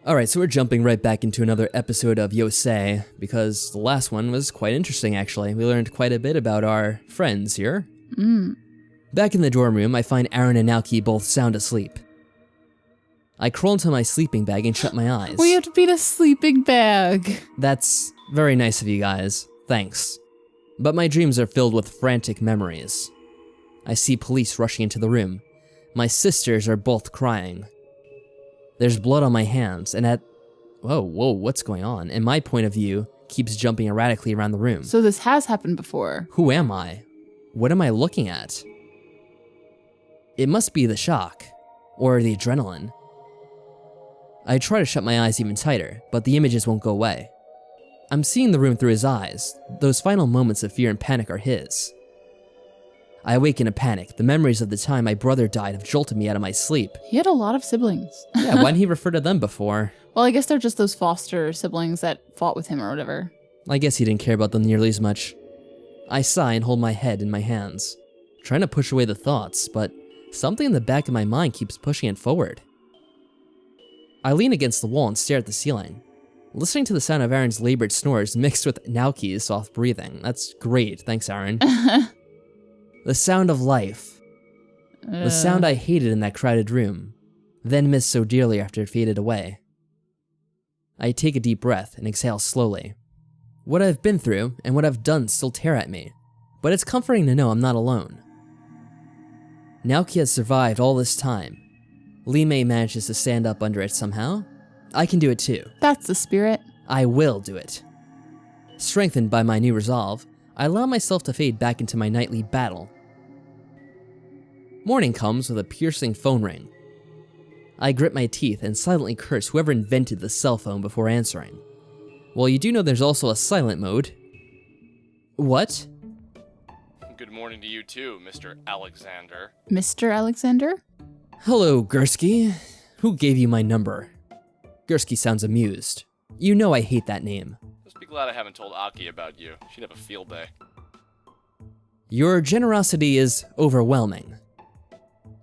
Alright, so we're jumping right back into another episode of Yousei, because the last one was quite interesting actually. We learned quite a bit about our friends here. Back in the dorm room, I find Aaron and Naoki both sound asleep. I crawl into my sleeping bag and shut my eyes. We have to be in a sleeping bag. That's very nice of you guys, thanks. But my dreams are filled with frantic memories. I see police rushing into the room. My sisters are both crying. There's blood on my hands, and whoa, what's going on? And my point of view keeps jumping erratically around the room. So this has happened before. Who am I? What am I looking at? It must be the shock, or the adrenaline. I try to shut my eyes even tighter, but the images won't go away. I'm seeing the room through his eyes. Those final moments of fear and panic are his. I awake in a panic. The memories of the time my brother died have jolted me out of my sleep. He had a lot of siblings. Yeah, why didn't he refer to them before? Well, I guess they're just those foster siblings that fought with him or whatever. I guess he didn't care about them nearly as much. I sigh and hold my head in my hands, trying to push away the thoughts, but something in the back of my mind keeps pushing it forward. I lean against the wall and stare at the ceiling, listening to the sound of Aaron's labored snores mixed with Naoki's soft breathing. That's great, thanks Aaron. The sound of life. The sound I hated in that crowded room, then missed so dearly after it faded away. I take a deep breath and exhale slowly. What I've been through and what I've done still tear at me, but it's comforting to know I'm not alone. Naoki has survived all this time. Lee Mae manages to stand up under it somehow. I can do it too. That's the spirit. I will do it. Strengthened by my new resolve, I allow myself to fade back into my nightly battle. Morning comes with a piercing phone ring. I grit my teeth and silently curse whoever invented the cell phone before answering. Well, you do know there's also a silent mode. What? Good morning to you too, Mr. Alexander. Mr. Alexander? Hello, Gursky. Who gave you my number? Gursky sounds amused. You know I hate that name. Just be glad I haven't told Aki about you. She'd have a field day. Your generosity is overwhelming.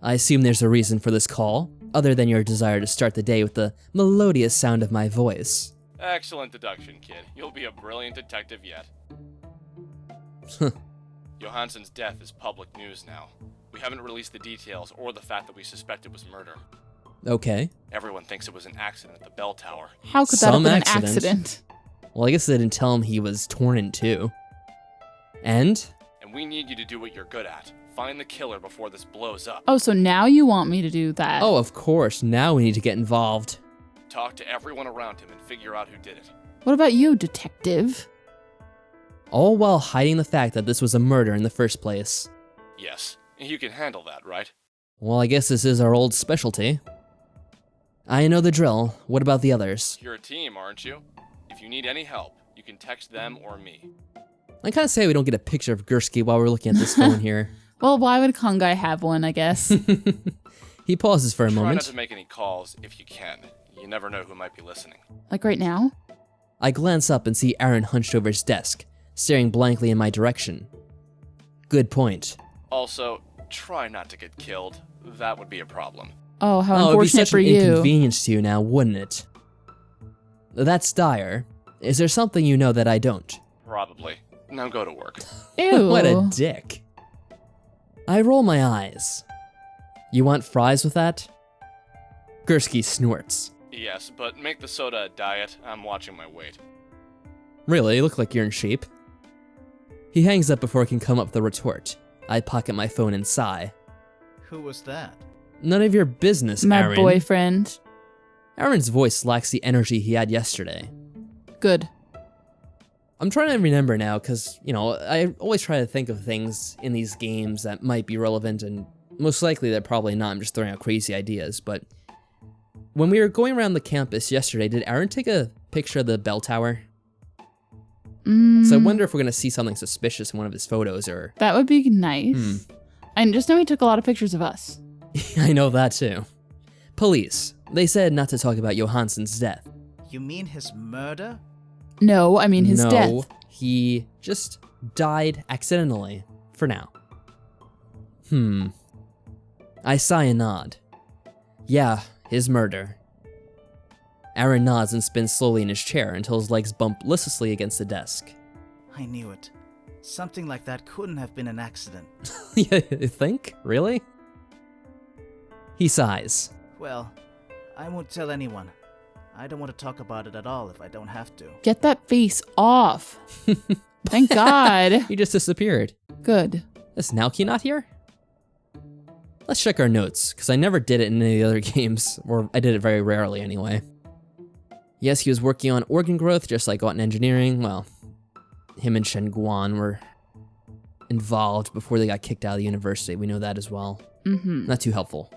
I assume there's a reason for this call, other than your desire to start the day with the melodious sound of my voice. Excellent deduction, kid. You'll be a brilliant detective yet. Johansson's death is public news now. We haven't released the details or the fact that we suspect it was murder. Okay. Everyone thinks it was an accident at the bell tower. How could that have Some been accident. an accident? Well, I guess they didn't tell him he was torn in two. And we need you to do what you're good at. Find the killer before this blows up. Oh, so now you want me to do that? oh, of course, now we need to get involved. Talk to everyone around him and figure out who did it. What about you, detective? All while hiding the fact that this was a murder in the first place. Yes, you can handle that, right? Well, I guess this is our old specialty. I know the drill. What about the others? You're a team, aren't you? If you need any help, you can text them or me. I kind of say we don't get a picture of Gursky while we're looking at this phone here. Well, why would Kongai have one, I guess? He pauses for a Try moment. not to make any calls if you can. You never know who might be listening. Like right now? I glance up and see Aaron hunched over his desk, staring blankly in my direction. Good point. Also, try not to get killed. That would be a problem. Oh, how It'd be unfortunate such for an you. inconvenience to you now, wouldn't it? That's dire. Is there something you know that I don't? Probably. Now go to work. Ew. What a dick. I roll my eyes. You want fries with that? Gursky snorts. Yes, but make the soda a diet. I'm watching my weight. Really, you look like you're in shape. He hangs up before I can come up with a retort. I pocket my phone and sigh. Who was that? None of your business, My Aaron. boyfriend. Aaron's voice lacks the energy he had yesterday. Good. I'm trying to remember now, because, I always try to think of things in these games that might be relevant, and most likely they're probably not. I'm just throwing out crazy ideas, but when we were going around the campus yesterday, did Aaron take a picture of the bell tower? So I wonder if we're going to see something suspicious in one of his photos, or... That would be nice. I just know he took a lot of pictures of us. I know that too. Police. They said not to talk about Johansson's death. You mean his murder? No, I mean his no, death. He just died accidentally, for now. I sigh and nod. Yeah, his murder. Aaron nods and spins slowly in his chair until his legs bump listlessly against the desk. I knew it. Something like that couldn't have been an accident. You think? Really? He sighs. Well, I won't tell anyone. I don't want to talk about it at all if I don't have to. Get that face off. Thank God. He just disappeared. Good. Is Naoki not here? Let's check our notes, because I never did it in any other games, or I did it very rarely anyway. Yes, he was working on organ growth, just like on engineering. Well, him and Shen Guan were involved before they got kicked out of the university. We know that as well. Not too helpful.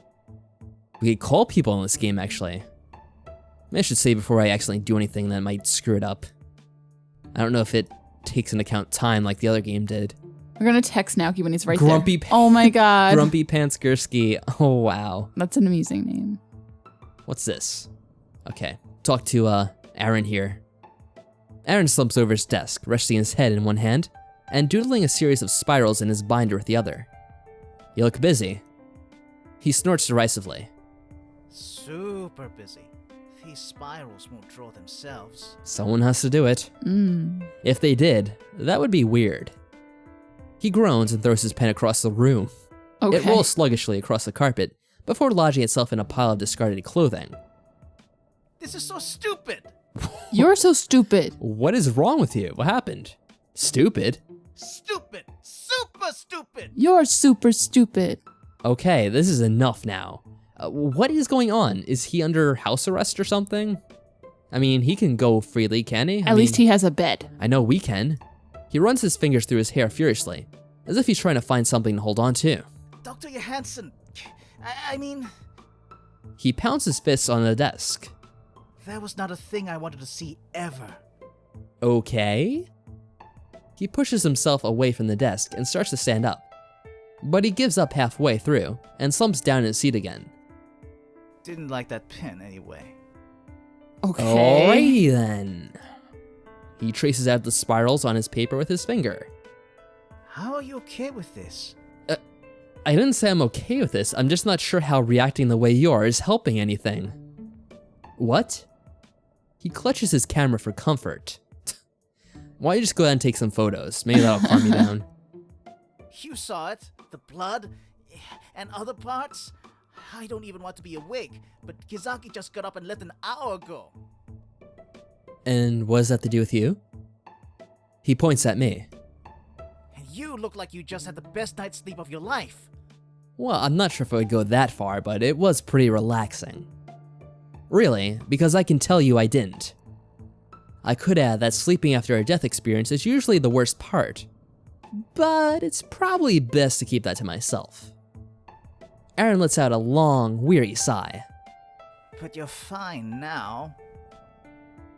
We could call people in this game, actually. Maybe I should say before I accidentally do anything that might screw it up. I don't know if it takes into account time like the other game did. We're gonna text Naoki when he's right Grumpy there. Oh my God. Grumpy Pants Gursky. Oh, wow. That's an amusing name. What's this? Okay, talk to Aaron here. Aaron slumps over his desk, resting his head in one hand and doodling a series of spirals in his binder with the other. You look busy. He snorts derisively. Super busy. These spirals won't draw themselves. Someone has to do it. If they did, that would be weird. He groans and throws his pen across the room. Okay. It rolls sluggishly across the carpet before lodging itself in a pile of discarded clothing. This is so stupid! You're so stupid. What is wrong with you? What happened? Stupid? Stupid! Super stupid! You're super stupid. Okay, this is enough now. What is going on? Is he under house arrest or something? I mean, he can go freely, can he? At least he has a bed. I know we can. He runs his fingers through his hair furiously, as if he's trying to find something to hold on to. Dr. Johansson, I mean... He pounds his fists on the desk. That was not a thing I wanted to see ever. Okay? He pushes himself away from the desk and starts to stand up. But he gives up halfway through and slumps down in his seat again. Didn't like that pen anyway. Okay. Alrighty then. He traces out the spirals on his paper with his finger. How are you okay with this? I didn't say I'm okay with this, I'm just not sure how reacting the way you are is helping anything. What? He clutches his camera for comfort. Why don't you just go ahead and take some photos? Maybe that'll calm you down. You saw it, the blood, and other parts. I don't even want to be awake, but Kizaki just got up and left an hour ago. And what does that to do with you? He points at me. And you look like you just had the best night's sleep of your life. Well, I'm not sure if I would go that far, but it was pretty relaxing. Really, because I can tell you I didn't. I could add that sleeping after a death experience is usually the worst part, but it's probably best to keep that to myself. Aaron lets out a long, weary sigh. But you're fine now.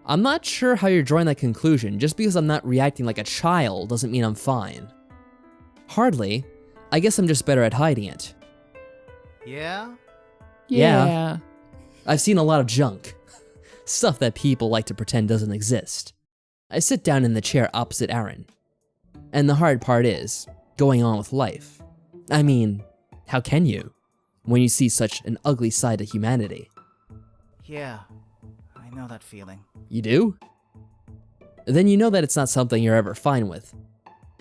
I'm not sure how you're drawing that conclusion. Just because I'm not reacting like a child doesn't mean I'm fine. Hardly. I guess I'm just better at hiding it. Yeah? Yeah. I've seen a lot of junk. Stuff that people like to pretend doesn't exist. I sit down in the chair opposite Aaron. And the hard part is, going on with life. I mean, how can you, when you see such an ugly side of humanity? Yeah, I know that feeling. You do? Then you know that it's not something you're ever fine with.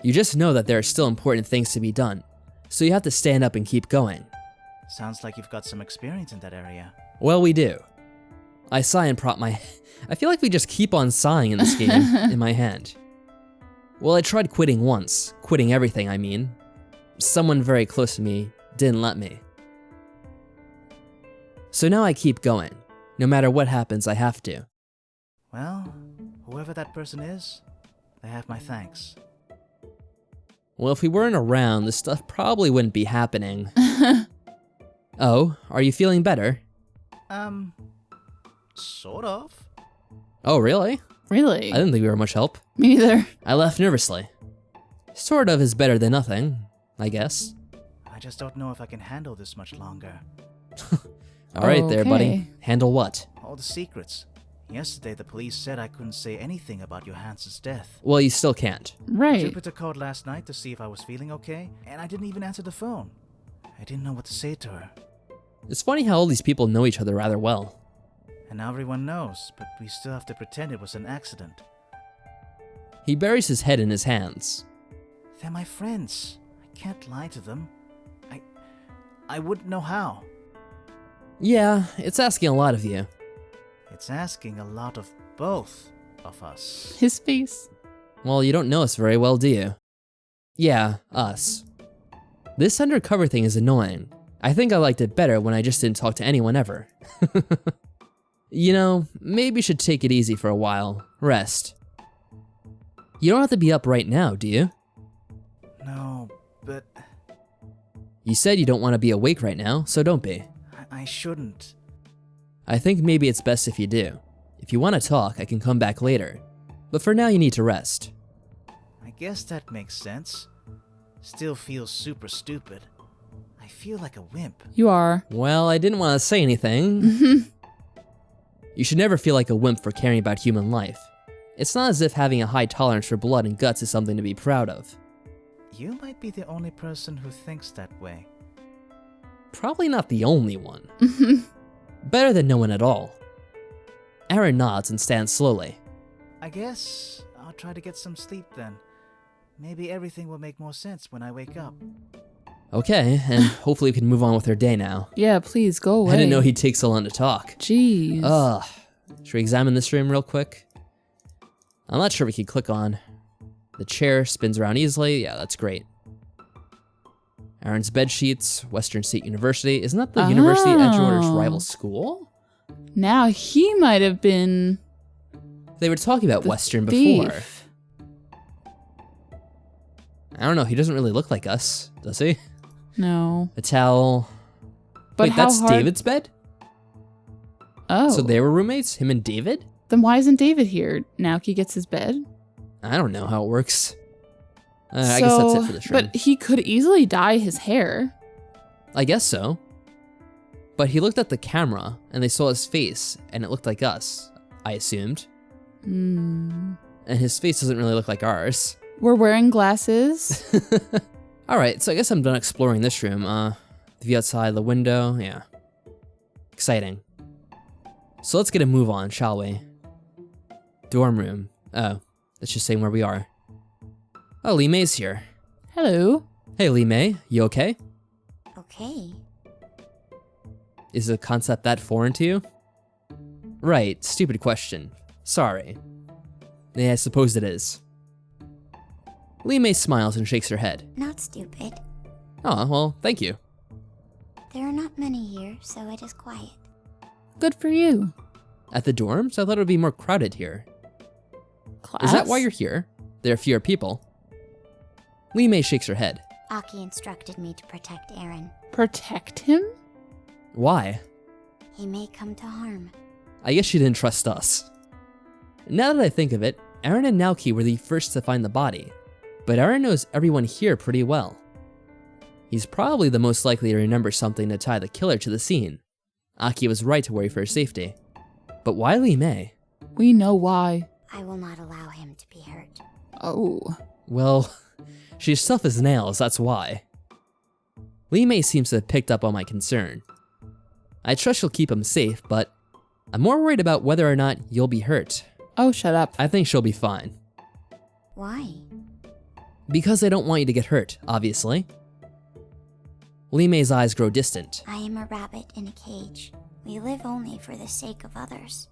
You just know that there are still important things to be done, so you have to stand up and keep going. Sounds like you've got some experience in that area. Well, we do. I sigh and prop my... I feel like we just keep on sighing in this game, in my hand. Well, I tried quitting once. Quitting everything, I mean. Someone very close to me didn't let me. So now I keep going. No matter what happens, I have to. Well, whoever that person is, they have my thanks. Well, if we weren't around, this stuff probably wouldn't be happening. Oh, are you feeling better? Sort of. Oh, really? Really? I didn't think we were much help. Me neither. I laughed nervously. Sort of is better than nothing, I guess. I just don't know if I can handle this much longer. Alright there, buddy. Okay. Handle what? All the secrets. Yesterday, the police said I couldn't say anything about Johansson's death. Well, you still can't. Right. Jupiter called last night to see if I was feeling okay, and I didn't even answer the phone. I didn't know what to say to her. It's funny how all these people know each other rather well. And now everyone knows, but we still have to pretend it was an accident. He buries his head in his hands. They're my friends. I can't lie to them. I wouldn't know how. Yeah, it's asking a lot of you. It's asking a lot of both of us. His face. Well, you don't know us very well, do you? Yeah, us. This undercover thing is annoying. I think I liked it better when I just didn't talk to anyone ever. You know, maybe you should take it easy for a while. Rest. You don't have to be up right now, do you? No, but You said you don't want to be awake right now, so don't be. I shouldn't. I think maybe it's best if you do. If you want to talk, I can come back later. But for now, you need to rest. I guess that makes sense. Still feels super stupid. I feel like a wimp. You are. Well, I didn't want to say anything. You should never feel like a wimp for caring about human life. It's not as if having a high tolerance for blood and guts is something to be proud of. You might be the only person who thinks that way. Probably not the only one. Better than no one at all. Aaron nods and stands slowly. I guess I'll try to get some sleep then. Maybe everything will make more sense when I wake up. Okay, and hopefully we can move on with our day now. Yeah, please go away. I didn't know he'd take so long to talk. Jeez. Should we examine this room real quick? I'm not sure we can click on. The chair spins around easily. Yeah, that's great. Aaron's bed sheets, Western State University. Isn't that the University of Edgewater's rival school? Now he might have been They were talking about the Western thief. before. I don't know, he doesn't really look like us, does he? No. A towel. But Wait, how that's hard... David's bed? Oh. So they were roommates, him and David? Then why isn't David here? Naoki gets his bed? I don't know how it works. I guess that's it for this room. But he could easily dye his hair. I guess so. But he looked at the camera, and they saw his face, and it looked like us, I assumed. Hmm. And his face doesn't really look like ours. We're wearing glasses. Alright, so I guess I'm done exploring this room. The view outside the window, yeah. Exciting. So let's get a move on, shall we? Dorm room. Oh, that's just saying where we are. Oh, Lee Mae's here. Hello. Hey, Lee Mae, you okay? Okay. Is the concept that foreign to you? Right, stupid question. Sorry. Yeah, I suppose it is. Lee Mae smiles and shakes her head. Not stupid. Oh, well, thank you. There are not many here, so it is quiet. Good for you. At the dorms? I thought it would be more crowded here. Class? Is that why you're here? There are fewer people. Lee Mae shakes her head. Aki instructed me to protect Aaron. Protect him? Why? He may come to harm. I guess she didn't trust us. Now that I think of it, Aaron and Naoki were the first to find the body, but Aaron knows everyone here pretty well. He's probably the most likely to remember something to tie the killer to the scene. Aki was right to worry for her safety. But why Lee Mae? We know why. I will not allow him to be hurt. Oh. Well, she's tough as nails, that's why. Lee Mae seems to have picked up on my concern. I trust she'll keep him safe, but I'm more worried about whether or not you'll be hurt. Oh, shut up. I think she'll be fine. Why? Because I don't want you to get hurt, obviously. Lee Mae's eyes grow distant. I am a rabbit in a cage. We live only for the sake of others.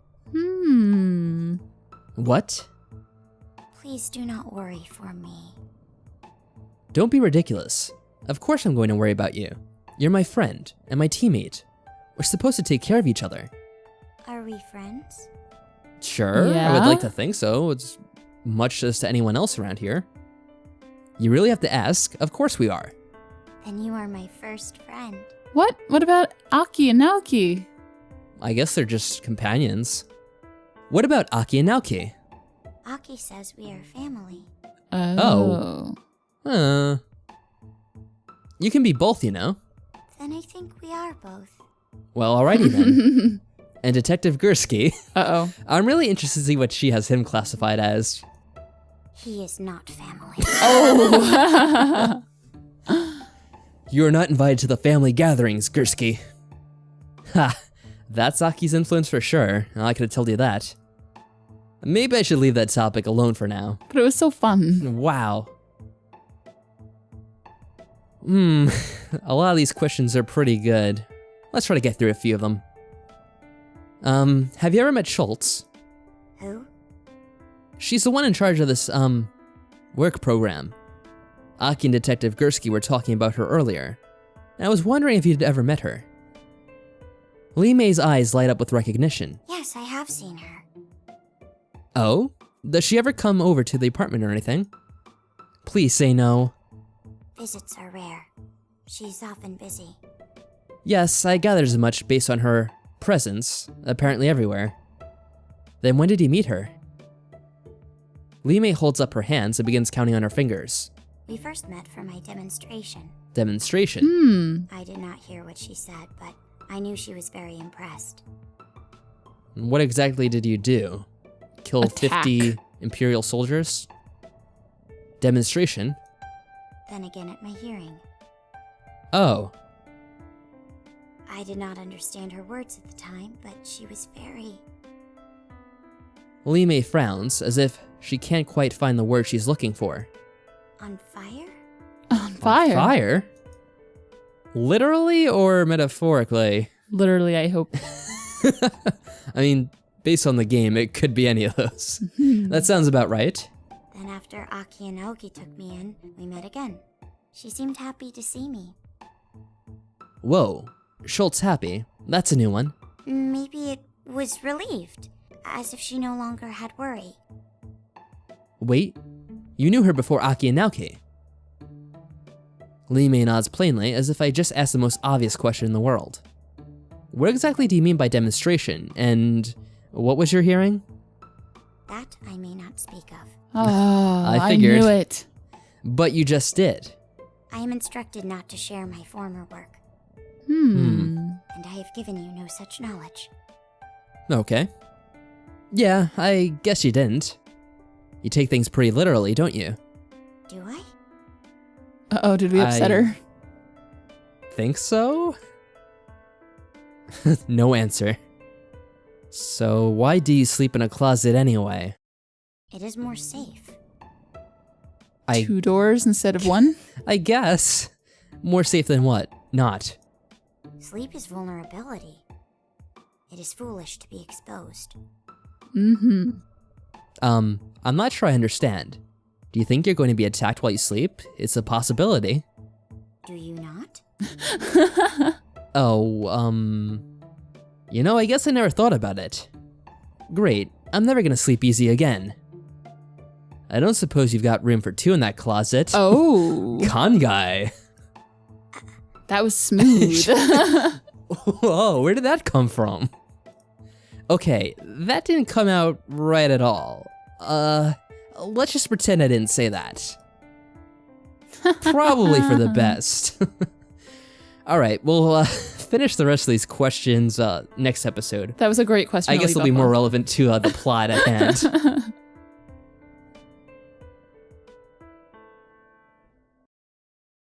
What? Please do not worry for me. Don't be ridiculous. Of course I'm going to worry about you. You're my friend and my teammate. We're supposed to take care of each other. Are we friends? Sure, I Yeah? would like to think so. It's much as to anyone else around here. You really have to ask. Of course we are. Then you are my first friend. What? What about Aki and Naoki? I guess they're just companions. What about Aki and Naoki? Aki says we are family. Oh. You can be both, you know. Then I think we are both. Well, alrighty then. And Detective Gursky, Uh-oh. I'm really interested to see what she has him classified as. He is not family. Oh. You are not invited to the family gatherings, Gursky. Ha! That's Aki's influence for sure. I could have told you that. Maybe I should leave that topic alone for now. But it was so fun. Wow. A lot of these questions are pretty good. Let's try to get through a few of them. Have you ever met Schultz? Who? She's the one in charge of this, work program. Aki and Detective Gursky were talking about her earlier, and I was wondering if you'd ever met her. Lee Mae's eyes light up with recognition. Yes, I have seen her. Oh? Does she ever come over to the apartment or anything? Please say no. Visits are rare. She's often busy. Yes, I gathered as much based on her presence, apparently everywhere. Then when did you meet her? Li Mei holds up her hands and begins counting on her fingers. We first met for my demonstration. Demonstration? I did not hear what she said, but I knew she was very impressed. What exactly did you do? Kill Attack. 50 Imperial soldiers? Demonstration? Then again at my hearing. Oh. I did not understand her words at the time, but she was very... Li Mei frowns, as if she can't quite find the word she's looking for. on fire? On fire. Fire? Literally or metaphorically? Literally, I hope. I mean, based on the game, it could be any of those. That sounds about right. Then after Aki and Naoki took me in, we met again. She seemed happy to see me. Whoa, Schultz happy. That's a new one. Maybe it was relieved, as if she no longer had worry. Wait, you knew her before Aki and Naoki. Lee Mae nods plainly, as if I just asked the most obvious question in the world. What exactly do you mean by demonstration, and what was your hearing? That I may not speak of. Oh, I I figured. knew it. But you just did. I am instructed not to share my former work, Hmm. and I have given you no such knowledge. Okay. Yeah, I guess you didn't. You take things pretty literally, don't you? Do I? Uh-oh, did we upset I- her? Think so? No answer. So why do you sleep in a closet anyway? It is more safe. I 2 doors instead of 1? I guess. More safe than what? Not. Sleep is vulnerability. It is foolish to be exposed. Mm-hmm. I'm not sure I understand. Do you think you're going to be attacked while you sleep? It's a possibility. Do you not? Oh, you know, I guess I never thought about it. Great, I'm never gonna sleep easy again. I don't suppose you've got room for 2 in that closet. Oh, Con guy. that was smooth. Whoa, where did that come from? Okay, that didn't come out right at all. Let's just pretend I didn't say that. Probably for the best. Alright, we'll finish the rest of these questions next episode. That was a great question. I guess to they'll leave be off more on. relevant to the plot at hand.